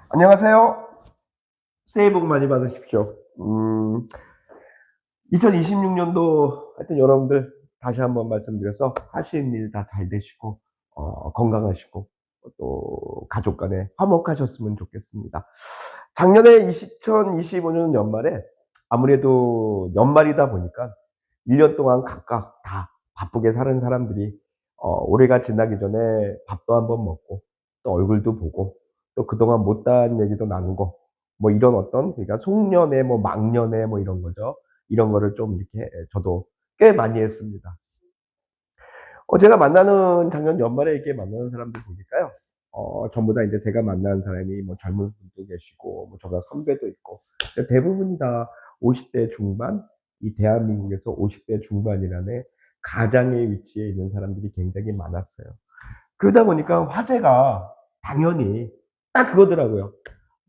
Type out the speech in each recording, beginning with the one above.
안녕하세요. 새해 복 많이 받으십시오. 2026년도 하여튼 여러분들 다시 한번 말씀드려서 하시는 일 다 잘 되시고 건강하시고 또 가족 간에 화목하셨으면 좋겠습니다. 작년에 2025년 연말에 아무래도 연말이다 보니까 1년 동안 각각 다 바쁘게 사는 사람들이 올해가 지나기 전에 밥도 한번 먹고 또 얼굴도 보고 또 그동안 못다한 얘기도 나누고 뭐 이런 어떤 그러니까 송년회 뭐 막년회 뭐 이런 거죠. 이런 거를 좀 이렇게 저도 꽤 많이 했습니다. 제가 만나는 작년 연말에 이렇게 만나는 사람들 보니까요. 전부 다 인제 제가 만나는 사람이 뭐 젊은 분도 계시고 뭐 저보다 선배도 있고 근데 대부분이 다 50대 중반, 이 대한민국에서 50대 중반이라는 가장의 위치에 있는 사람들이 굉장히 많았어요. 그러다 보니까 화제가 당연히 딱 그거더라고요.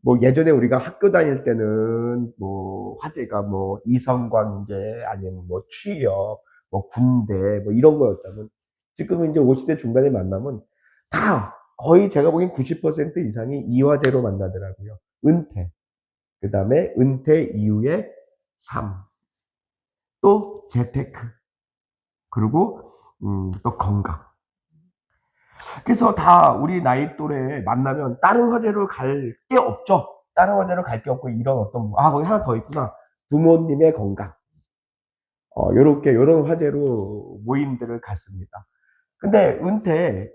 뭐 예전에 우리가 학교 다닐 때는 뭐 화제가 뭐 이성 관계 아니면 뭐 취업, 뭐 군대 뭐 이런 거였다면 지금은 이제 50대 중반에 만나면 다 거의 제가 보기엔 90% 이상이 이화제로 만나더라고요. 은퇴, 그다음에 은퇴 이후의 삶, 또 재테크, 그리고 또 건강. 그래서 다 우리 나이 또래 만나면 다른 화제로 갈 게 없죠. 다른 화제로 갈 게 없고 이런 어떤 거기 하나 더 있구나. 부모님의 건강. 요렇게 요런 화제로 모임들을 갖습니다. 근데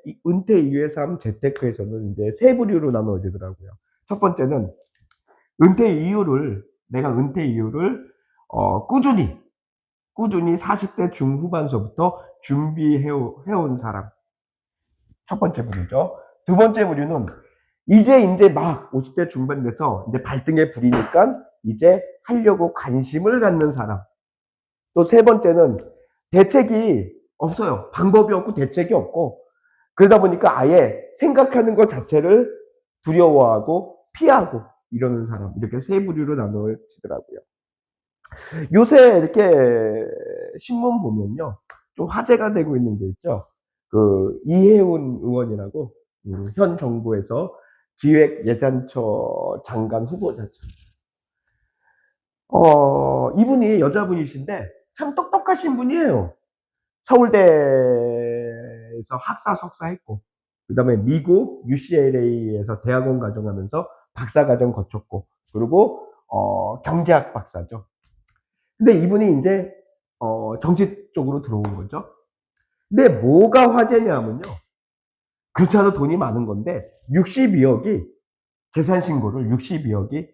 이 은퇴 이후의 삶 재테크에서는 인제 세 부류로 나누어지더라고요. 첫 번째는 내가 은퇴 이후를 꾸준히 40대 중후반서부터 해온 사람. 첫 번째 부류죠. 두 번째 부류는 이제 인제 막 50대 중반 돼서 인제 발등에 불이니깐 이제 하려고 관심을 갖는 사람. 또 세 번째는 대책이 없어요. 방법이 없고 대책이 없고 그러다 보니까 아예 생각하는 것 자체를 두려워하고 피하고 이러는 사람. 이렇게 세 부류로 나누어지더라고요. 요새 이렇게 신문 보면요. 좀 화제가 되고 있는 게 있죠. 그 이해운 의원이라고 현 정부에서 기획예산처 장관 후보자죠. 이분이 여자분이신데 참 똑똑하신 분이에요. 서울대에서 학사 석사했고 그다음에 미국 UCLA에서 대학원 과정하면서 박사 과정 거쳤고 그리고 경제학 박사죠. 근데 이분이 인제 정치 쪽으로 들어온 거죠. 근데 뭐가 화제냐면요. 그렇지 않아도 돈이 많은 건데 62억이 재산 신고를 62억이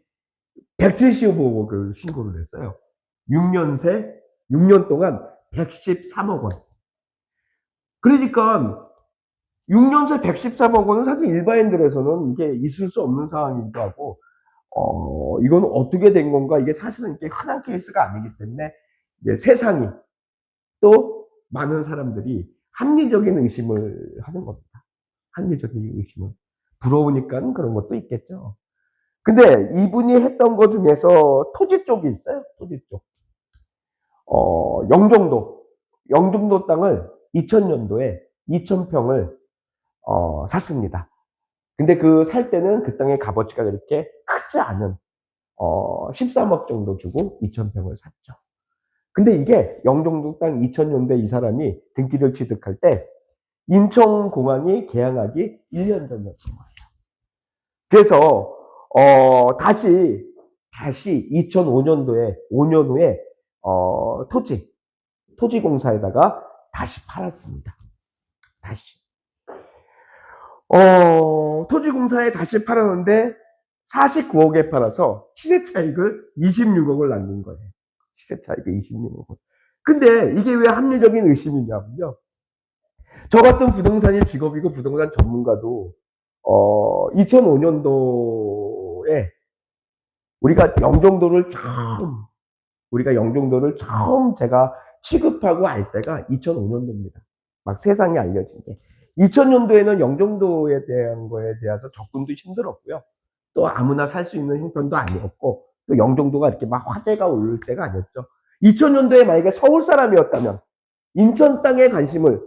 175억을 신고를 했어요. 6년 새 6년 동안 113억 원. 그러니깐 6년 새 113억 원은 사실 일반인들에서는 이게 있을 수 없는 상황이기도 하고 이거는 어떻게 된 건가 이게 사실은 이렇게 흔한 케이스가 아니기 때문에 이제 세상이 또 많은 사람들이 합리적인 의심을 하는 겁니다. 합리적인 의심을. 부러우니깐 그런 것도 있겠죠. 근데 이분이 했던 것 중에서 토지 쪽이 있어요. 토지 쪽. 영종도. 영종도 땅을 2000년도에 2000평을 샀습니다. 근데 그 살 때는 그 땅의 값어치가 그렇게 크지 않은 13억 정도 주고 2000평을 샀죠. 근데 이게 영종도 땅 2000년도에 이 사람이 등기를 취득할 때 인천공항이 개항하기 1년 전이었던 거예요. 그래서 다시 2005년도에 5년 후에 토지공사에다가 다시 팔았습니다. 다시. 토지공사에 다시 팔았는데 49억에 팔아서 시세 차익을 26억을 남긴 거예요. 시세 차익을 26억을. 근데 이게 왜 합리적인 의심이냐면요. 저 같은 부동산이 직업이고 부동산 전문가도 2005년도에 우리가 영종도를 처음 제가 취급하고 알 때가 2005년도입니다. 막 세상에 알려진 게. 2000년도에는 영종도에 대한 거에 대해서 접근도 힘들었고요. 또 아무나 살 수 있는 형편도 아니었고, 또 영종도가 이렇게 막 화제가 오를 때가 아니었죠. 2000년도에 만약에 서울 사람이었다면, 인천 땅에 관심을,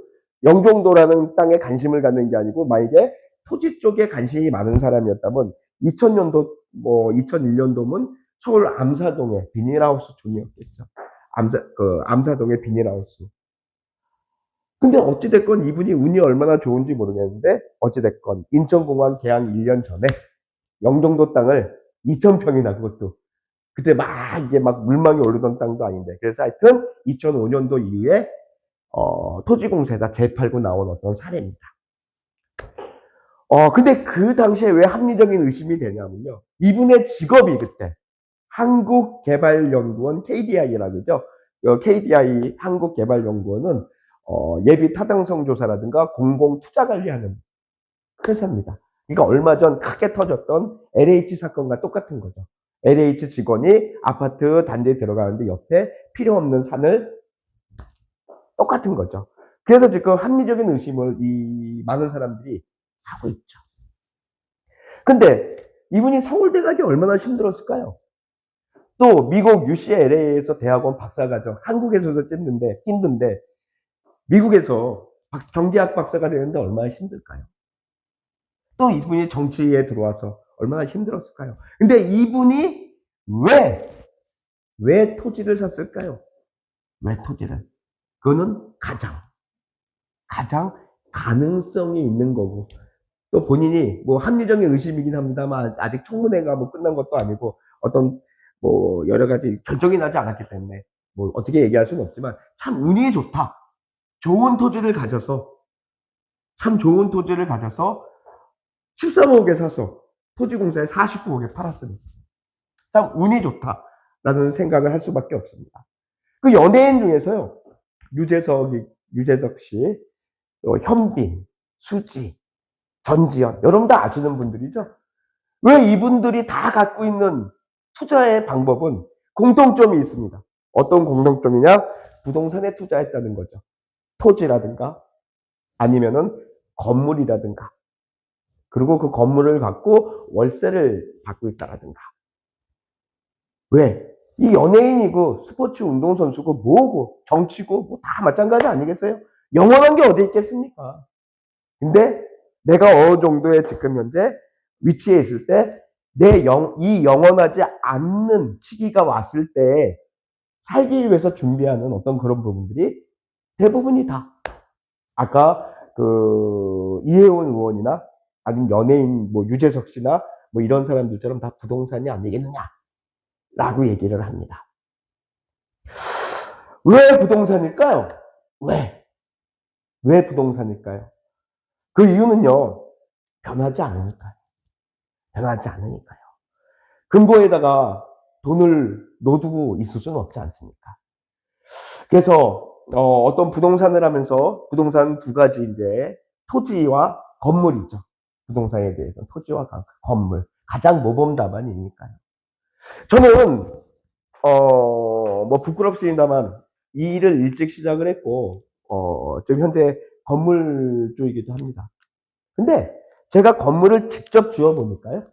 영종도라는 땅에 관심을 갖는 게 아니고, 만약에 토지 쪽에 관심이 많은 사람이었다면, 2000년도, 2001년도면 서울 암사동의 비닐하우스 존이었겠죠. 암사동의 비닐하우스. 근데 어찌됐건 이분이 운이 얼마나 좋은지 모르겠는데, 어찌됐건 인천공항 개항 1년 전에 영종도 땅을 2000평이나, 그것도 그때 막 이게 막 물망이 오르던 땅도 아닌데, 그래서 하여튼 2005년도 이후에 토지공사에다 재팔고 나온 어떤 사례입니다. 근데 그 당시에 왜 합리적인 의심이 되냐면요, 이분의 직업이 그때 한국개발연구원 KDI라고 그러죠. KDI 한국개발연구원은 예비 타당성 조사라든가 공공 투자 관리하는 회사입니다. 그러니까 얼마 전 크게 터졌던 LH 사건과 똑같은 거죠. LH 직원이 아파트 단지에 들어가는데 옆에 필요 없는 산을, 똑같은 거죠. 그래서 지금 합리적인 의심을 이 많은 사람들이 하고 있죠. 근데 이분이 서울대 가기 얼마나 힘들었을까요? 또 미국 UCLA에서 대학원 박사과정, 한국에서도 힘든데 미국에서 경제학 박사가 되는데 얼마나 힘들까요? 또 이분이 정치에 들어와서 얼마나 힘들었을까요? 근데 이분이 왜 토지를 샀을까요? 왜 토지를? 그거는 가장 가능성이 있는 거고, 또 본인이 합리적인 의심이긴 합니다만 아직 청문회가 끝난 것도 아니고 어떤 여러 가지 결정이 나지 않았기 때문에 어떻게 얘기할 수는 없지만, 참 운이 좋다. 좋은 토지를 가져서 13억에 사서 토지공사에 49억에 팔았으니 참 운이 좋다라는 생각을 할 수밖에 없습니다. 그 연예인 중에서요, 유재석 씨, 또 현빈, 수지, 전지현, 여러분 다 아시는 분들이죠. 왜 이분들이 다 갖고 있는 투자의 방법은 공통점이 있습니다. 어떤 공통점이냐? 부동산에 투자했다는 거죠. 토지라든가 아니면은 건물이라든가, 그리고 그 건물을 갖고 월세를 받고 있다라든가. 왜? 이 연예인이고 스포츠 운동선수고 뭐고 정치고 다 마찬가지 아니겠어요? 영원한 게 어디 있겠습니까? 근데 내가 어느 정도의 지금 현재 위치에 있을 때 이 영원하지 않는 시기가 왔을 때 살기 위해서 준비하는 어떤 그런 부분들이 대부분이 다 아까 이혜원 의원이나 아니면 연예인 유재석 씨나 이런 사람들처럼 다 부동산이 아니겠느냐라고 얘기를 합니다. 왜 부동산일까요? 왜 부동산일까요? 그 이유는요, 변하지 않으니까요. 금고에다가 돈을 넣어두고 있을 수는 없지 않습니까? 그래서 어떤 부동산을 하면서, 부동산 두 가지, 이제 토지와 건물이죠. 부동산에 대해서 토지와 건물, 가장 모범 답안이니까요. 저는 부끄럽습니다만 이 일을 일찍 시작을 했고 지금 현재 건물주이기도 합니다. 근데 제가 건물을 직접 지어보니까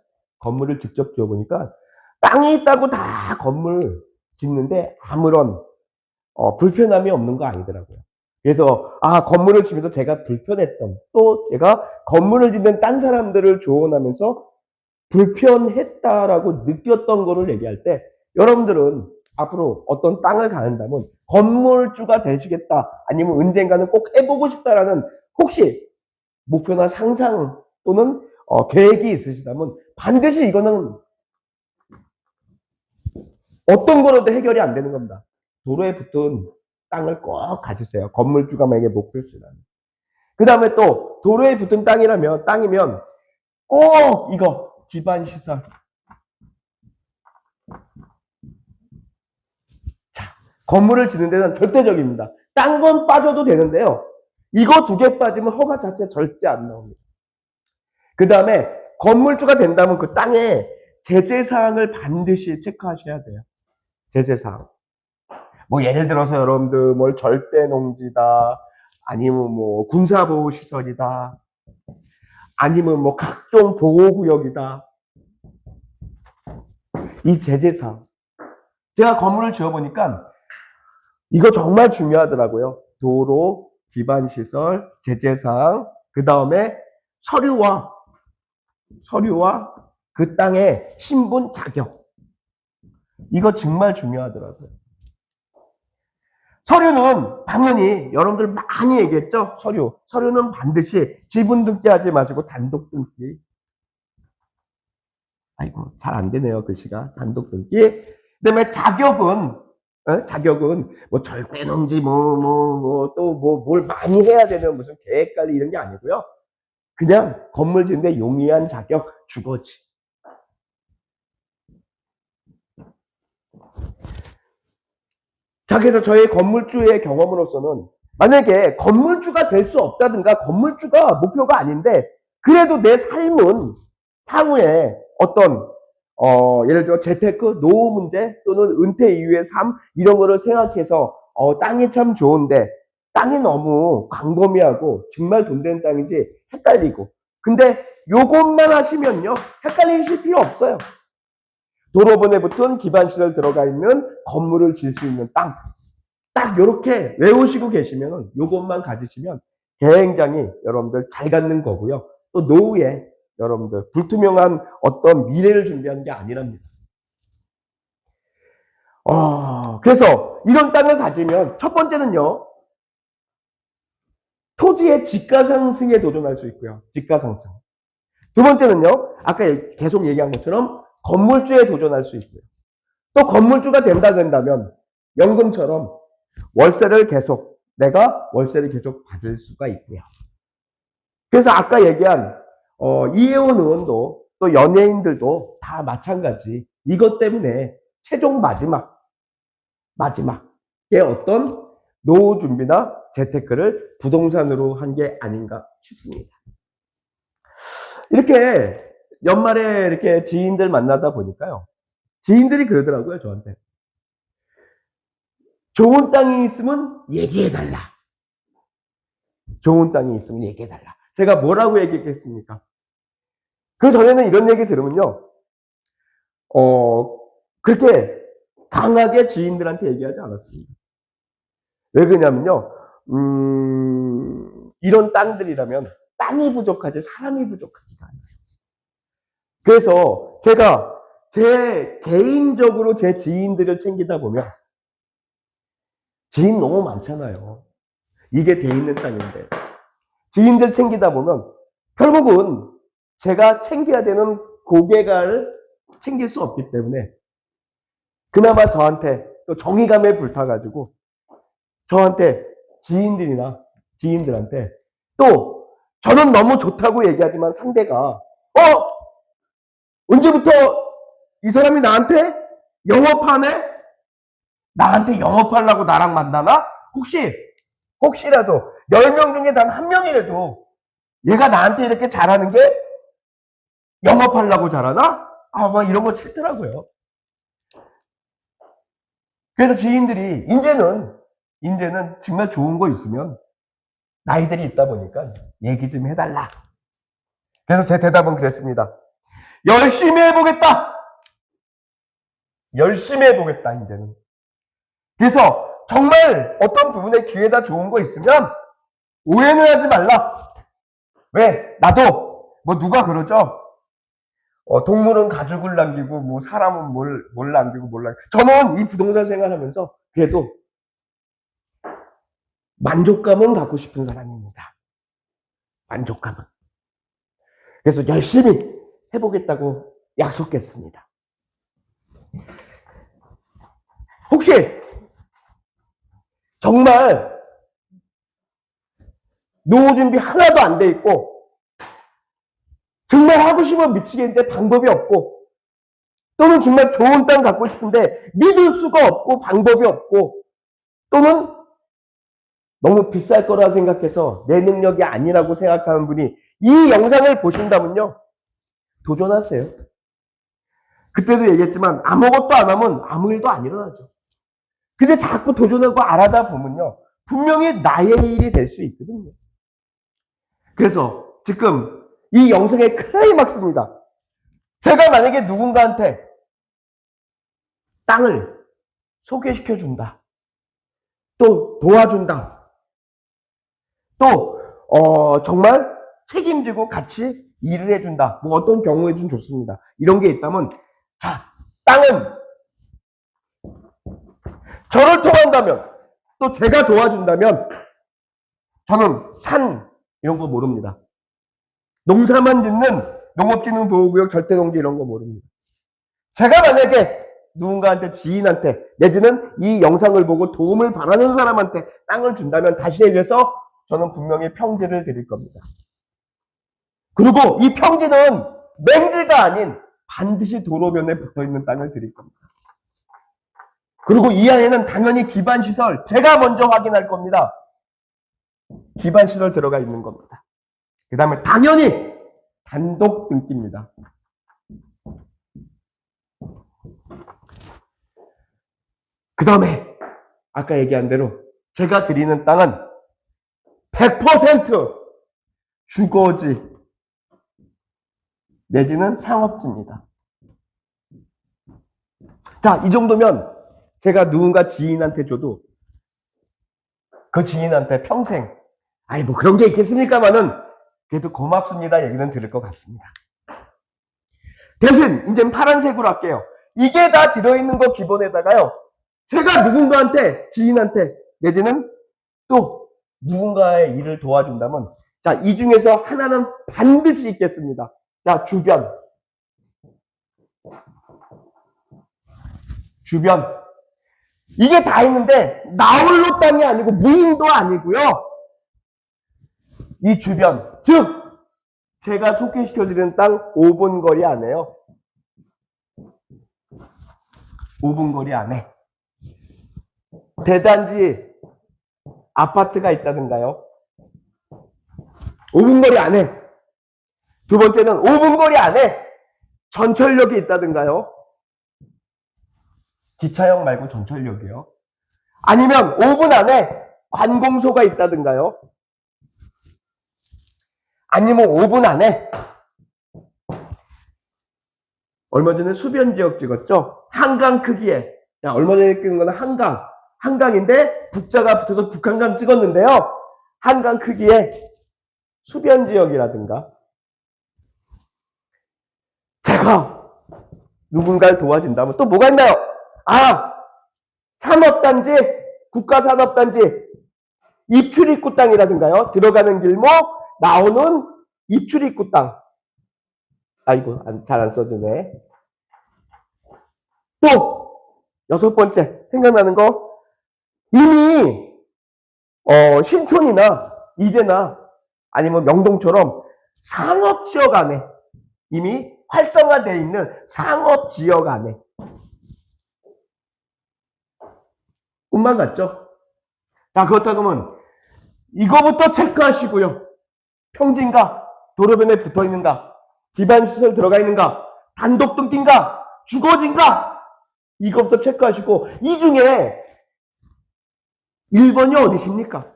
땅이 있다고 다 건물 짓는데 아무런 불편함이 없는 거 아니더라고요. 그래서 건물을 지면서 제가 불편했던, 또 제가 건물을 짓는 딴 사람들을 조언하면서 불편했다라고 느꼈던 거를 얘기할 때, 여러분들은 앞으로 어떤 땅을 갖는다면 건물주가 되시겠다, 아니면 언젠가는 꼭 해보고 싶다라는 혹시 목표나 상상 또는 계획이 있으시다면 반드시 이거는 어떤 거로도 해결이 안 되는 겁니다. 도로에 붙은 땅을 꼭 가지세요. 건물주가 만약에 목표시라면. 그 다음에 또 도로에 붙은 땅이면 꼭 이거 기반시설. 자, 건물을 짓는 데는 절대적입니다. 딴 건 빠져도 되는데요, 이거 두 개 빠지면 허가 자체 절대 안 나옵니다. 그 다음에 건물주가 된다면 그 땅에 제재사항을 반드시 체크하셔야 돼요. 제재사항. 예를 들어서 여러분들 절대 농지다, 아니면 군사보호시설이다, 아니면 각종 보호구역이다. 이 제재사항. 제가 건물을 지어보니까 이거 정말 중요하더라고요. 도로, 기반시설, 제재사항, 그 다음에 서류와 그 땅의 신분 자격. 이거 정말 중요하더라고요. 서류는 당연히 여러분들 많이 얘기했죠? 서류는 반드시 지분 등기하지 마시고 단독 등기. 아이고, 잘 안 되네요, 글씨가. 단독 등기. 그다음에 자격은 뭐 절대농지 뭘 많이 해야 되는 무슨 계획 관리 이런 게 아니고요. 그냥 건물 짓는데 용이한 자격, 주거지. 자, 그래서 저희 건물주의 경험으로서는 만약에 건물주가 될 수 없다든가 건물주가 목표가 아닌데 그래도 내 삶은 향후에 어떤 예를 들어 재테크, 노후 문제 또는 은퇴 이후의 삶 이런 거를 생각해서 땅이 참 좋은데 땅이 너무 광범위하고 정말 돈 되는 땅인지 헷갈리고 근데 요것만 하시면요 헷갈리실 필요 없어요. 도로변에 붙은 기반시설 들어가 있는 건물을 질 수 있는 땅. 딱 이렇게 외우시고 계시면 요것만 가지시면 굉장히 여러분들 잘 갖는 거고요. 또 노후에 여러분들 불투명한 어떤 미래를 준비하는 게 아니랍니다. 그래서 이런 땅을 가지면 첫 번째는요. 토지의 지가 상승에 도전할 수 있고요. 지가 상승. 두 번째는요. 아까 계속 얘기한 것처럼 건물주에 도전할 수 있고요. 또 건물주가 된다면 연금처럼 내가 월세를 계속 받을 수가 있고요. 그래서 아까 얘기한 이혜원 의원도 또 연예인들도 다 마찬가지. 이것 때문에 최종 마지막에 어떤 노후 준비나 재테크를 부동산으로 한 게 아닌가 싶습니다. 이렇게 연말에 이렇게 지인들 만나다 보니까요. 지인들이 그러더라고요, 저한테. 좋은 땅이 있으면 얘기해달라. 좋은 땅이 있으면 얘기해달라. 제가 뭐라고 얘기했겠습니까? 그 전에는 이런 얘기 들으면요. 그렇게 강하게 지인들한테 얘기하지 않았습니다. 왜 그러냐면요. 이런 땅들이라면 땅이 부족하지 사람이 부족하지가 않아요. 그래서 제가 개인적으로 제 지인들을 챙기다 보면 지인 너무 많잖아요. 이게 돼 있는 땅인데. 지인들 챙기다 보면 결국은 제가 챙겨야 되는 고객을 챙길 수 없기 때문에 그나마 저한테 또 정의감에 불타가지고 저한테 지인들한테 또 저는 너무 좋다고 얘기하지만 상대가 언제부터 이 사람이 나한테 영업하네? 나한테 영업하려고 나랑 만나나? 혹시라도 10명 중에 단 한 명이라도 얘가 나한테 이렇게 잘하는 게 영업하려고 잘하나? 막 이런 거 싫더라고요. 그래서 지인들이 이제는 정말 좋은 거 있으면 나이들이 있다 보니까 얘기 좀 해달라. 그래서 제 대답은 그랬습니다. 열심히 해보겠다, 이제는. 그래서 정말 어떤 부분에 기회다 좋은 거 있으면 오해는 하지 말라. 왜? 나도, 누가 그러죠? 동물은 가죽을 남기고, 사람은 뭘 남기고, 저는 이 부동산 생활하면서 그래도 만족감은 갖고 싶은 사람입니다. 만족감은. 그래서 열심히 해보겠다고 약속했습니다. 혹시 정말 노후 준비 하나도 안 돼 있고 정말 하고 싶으면 미치겠는데 방법이 없고 또는 정말 좋은 땅 갖고 싶은데 믿을 수가 없고 방법이 없고 또는 너무 비쌀 거라 생각해서 내 능력이 아니라고 생각하는 분이 이 영상을 보신다면요. 도전하세요. 그때도 얘기했지만 아무것도 안 하면 아무 일도 안 일어나죠. 근데 자꾸 도전하고 알아다 보면요. 분명히 나의 일이 될 수 있거든요. 그래서 지금 이 영상의 클라이막스입니다. 제가 만약에 누군가한테 땅을 소개시켜준다. 또 도와준다. 또 정말 책임지고 같이 일을 해준다. 뭐 어떤 경우에 좀 좋습니다. 이런 게 있다면, 자, 땅은 저를 통한다면, 또 제가 도와준다면, 저는 산, 이런 거 모릅니다. 농사만 짓는 농업진흥보호구역 절대농지 이런 거 모릅니다. 제가 만약에 누군가한테 지인한테 내지는 이 영상을 보고 도움을 바라는 사람한테 땅을 준다면 다시 얘기해서 저는 분명히 평지를 드릴 겁니다. 그리고 이 평지는 맹지가 아닌 반드시 도로변에 붙어있는 땅을 드릴 겁니다. 그리고 이 안에는 당연히 기반시설 제가 먼저 확인할 겁니다. 기반시설 들어가 있는 겁니다. 그 다음에 당연히 단독 등기입니다. 그 다음에 아까 얘기한 대로 제가 드리는 땅은 100% 주거지 내지는 상업지입니다. 자, 이 정도면 제가 누군가 지인한테 줘도 그 지인한테 평생 아이 뭐 그런 게 있겠습니까마는 그래도 고맙습니다 얘기는 들을 것 같습니다. 대신 이제 파란색으로 할게요. 이게 다 들어있는 거 기본에다가요. 제가 누군가한테 지인한테 내지는 또 누군가의 일을 도와준다면 자, 이 중에서 하나는 반드시 있겠습니다. 자, 주변. 이게 다 있는데 나홀로 땅이 아니고 무인도 아니고요. 이 주변, 즉 제가 소개시켜드리는 땅 5분 거리 안에요. 5분 거리 안에 대단지 아파트가 있다든가요. 5분 거리 안에. 두 번째는 5분 거리 안에 전철역이 있다든가요. 기차역 말고 전철역이요. 아니면 5분 안에 관공소가 있다든가요. 아니면 5분 안에 얼마 전에 수변지역 찍었죠. 한강 크기에. 자, 얼마 전에 찍은 거는 한강인데 북자가 붙어서 북한강 찍었는데요. 한강 크기의 수변지역이라든가 제가 누군가를 도와준다면 또 뭐가 있나요? 아, 산업단지, 국가산업단지 입출입구 땅이라든가요. 들어가는 길목 나오는 입출입구 땅. 아이고 잘 안 써주네. 또 6번째 생각나는 거 이미 신촌이나 이대나 아니면 명동처럼 상업지역 안에 이미 활성화되어 있는 상업지역 안에 꿈만 같죠? 자, 그렇다고 하면 이거부터 체크하시고요. 평지인가? 도로변에 붙어있는가? 기반시설 들어가 있는가? 단독 등기인가? 주거지인가? 이거부터 체크하시고 이 중에 1번이 어디십니까?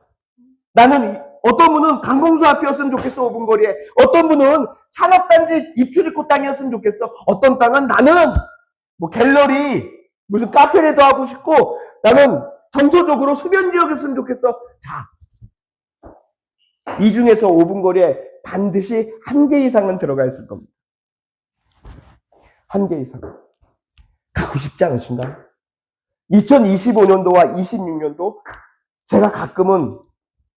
나는 어떤 분은 관공서 앞이었으면 좋겠어 5분 거리에. 어떤 분은 산업단지 입출입구 땅이었으면 좋겠어. 어떤 땅은 나는 뭐 갤러리 무슨 카페라도 하고 싶고 나는 정서적으로 수변지역이었으면 좋겠어. 자, 이 중에서 5분 거리에 반드시 1개 이상은 들어가 있을 겁니다. 1개 이상. 갖고 싶지 않으신가요? 2025년도와 26년도 제가 가끔은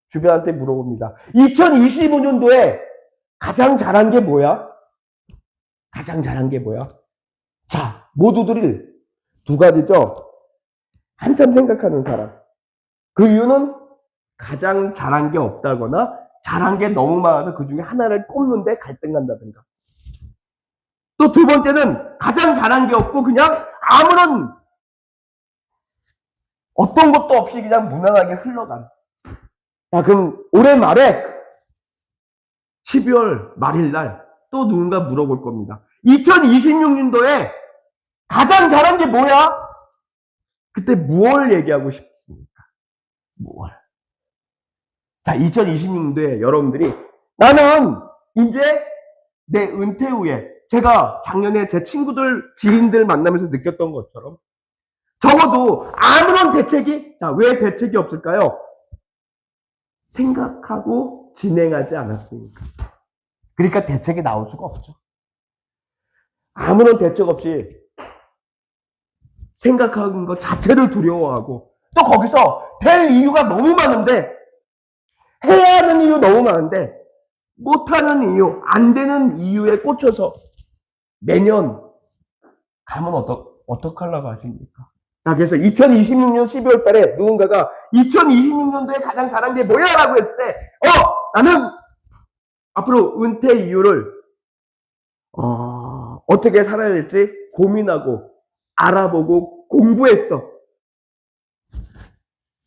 주변한테 물어봅니다. 2025년도에 가장 잘한 게 뭐야? 가장 잘한 게 뭐야? 자, 모두들 두 가지죠. 한참 생각하는 사람. 그 이유는 가장 잘한 게 없다거나 잘한 게 너무 많아서 그 중에 하나를 꼽는데 갈등 간다든가. 또 두 번째는 가장 잘한 게 없고 그냥 아무런 어떤 것도 없이 그냥 무난하게 흘러간. 자, 그럼 올해 말에 12월 말일 날 또 누군가 물어볼 겁니다. 2026년도에 가장 잘한 게 뭐야? 그때 무엇을 얘기하고 싶습니까? 무엇? 자, 2026년도에 여러분들이 나는 이제 내 은퇴 후에 제가 작년에 제 친구들, 지인들 만나면서 느꼈던 것처럼 적어도 아무런 대책이, 자, 왜 대책이 없을까요? 생각하고 진행하지 않았으니까. 그러니까 대책이 나올 수가 없죠. 아무런 대책 없이 생각하는 것 자체를 두려워하고 또 거기서 될 이유가 너무 많은데 해야 하는 이유 너무 많은데 못하는 이유, 안 되는 이유에 꽂혀서 매년 가면 어떡하려고 하십니까? 그래서 2026년 12월 달에 누군가가 2026년도에 가장 잘한 게 뭐야? 라고 했을 때, 나는 앞으로 은퇴 이유를, 어떻게 살아야 될지 고민하고 알아보고 공부했어.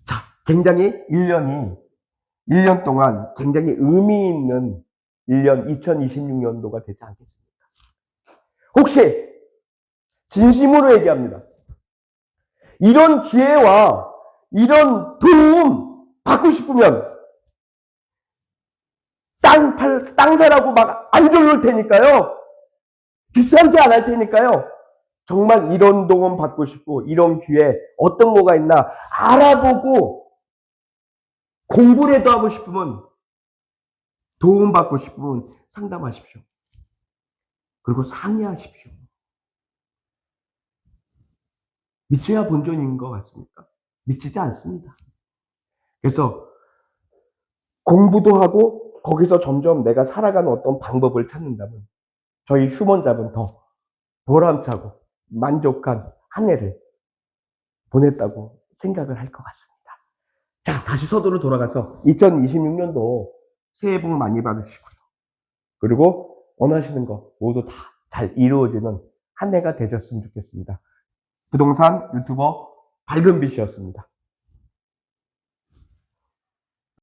자, 굉장히 1년 동안 굉장히 의미 있는 1년 2026년도가 되지 않겠습니까? 혹시 진심으로 얘기합니다. 이런 기회와 이런 도움 받고 싶으면 땅 사라고 막 안 줘줄 테니까요. 귀찮지 않을 테니까요. 정말 이런 도움 받고 싶고 이런 기회 어떤 거가 있나 알아보고 공부라도 하고 싶으면 도움 받고 싶으면 상담하십시오. 그리고 상의하십시오. 미쳐야 본전인 것 같습니까? 미치지 않습니다. 그래서 공부도 하고 거기서 점점 내가 살아가는 어떤 방법을 찾는다면 저희 휴먼잡은 더 보람차고 만족한 한 해를 보냈다고 생각을 할 것 같습니다. 자, 다시 서두로 돌아가서 2026년도 새해 복 많이 받으시고요. 그리고 원하시는 거 모두 다 잘 이루어지는 한 해가 되셨으면 좋겠습니다. 부동산 유튜버 밝은빛이었습니다.